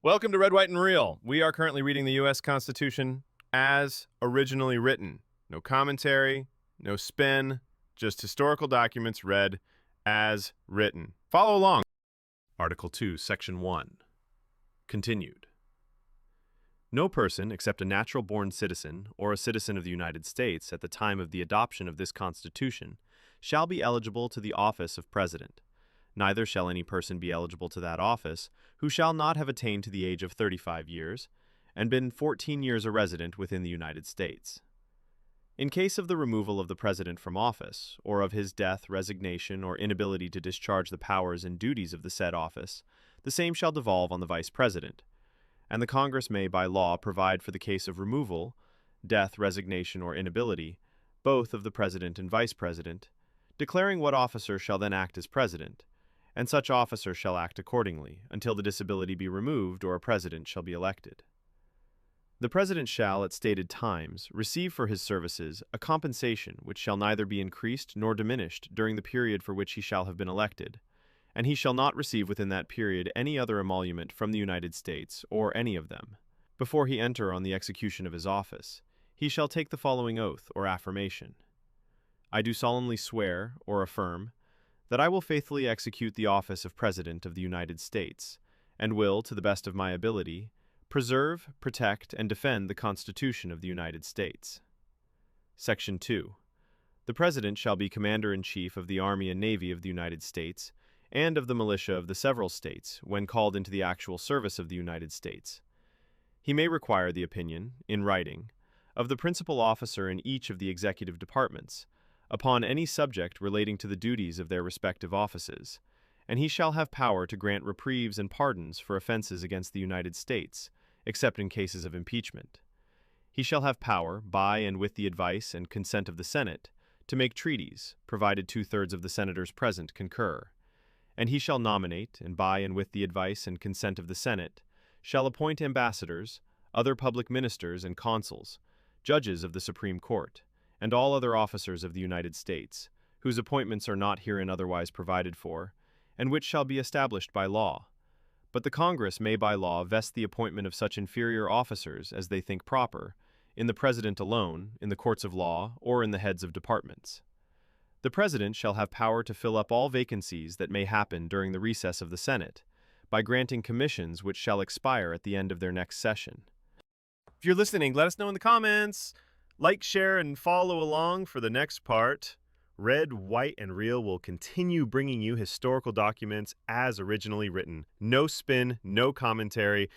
Welcome to Red, White, and Real. We are currently reading the U.S. Constitution as originally written. No commentary, no spin, just historical documents read as written. Follow along. Article 2, Section 1. Continued. No person except a natural-born citizen or a citizen of the United States at the time of the adoption of this Constitution shall be eligible to the office of President. Neither shall any person be eligible to that office who shall not have attained to the age of 35 years and been 14 years a resident within the United States. In case of the removal of the President from office, or of his death, resignation, or inability to discharge the powers and duties of the said office, the same shall devolve on the Vice President, and the Congress may by law provide for the case of removal, death, resignation, or inability, both of the President and Vice President, declaring what officer shall then act as President, and such officer shall act accordingly, until the disability be removed or a President shall be elected. The President shall, at stated times, receive for his services a compensation which shall neither be increased nor diminished during the period for which he shall have been elected, and he shall not receive within that period any other emolument from the United States, or any of them. Before he enter on the execution of his office, he shall take the following oath or affirmation. I do solemnly swear, or affirm, that I will faithfully execute the office of President of the United States, and will, to the best of my ability, preserve, protect, and defend the Constitution of the United States. Section 2. The President shall be Commander-in-Chief of the Army and Navy of the United States and of the militia of the several states when called into the actual service of the United States. He may require the opinion, in writing, of the principal officer in each of the executive departments, upon any subject relating to the duties of their respective offices, and he shall have power to grant reprieves and pardons for offenses against the United States, except in cases of impeachment. He shall have power, by and with the advice and consent of the Senate, to make treaties, provided 2/3 of the senators present concur, and he shall nominate, and by and with the advice and consent of the Senate, shall appoint ambassadors, other public ministers and consuls, judges of the Supreme Court, and all other officers of the United States, whose appointments are not herein otherwise provided for, and which shall be established by law. But the Congress may by law vest the appointment of such inferior officers as they think proper, in the President alone, in the courts of law, or in the heads of departments. The President shall have power to fill up all vacancies that may happen during the recess of the Senate, by granting commissions which shall expire at the end of their next session. If you're listening, let us know in the comments. Like, share, and follow along for the next part. Red, White, and Real will continue bringing you historical documents as originally written. No spin, no commentary.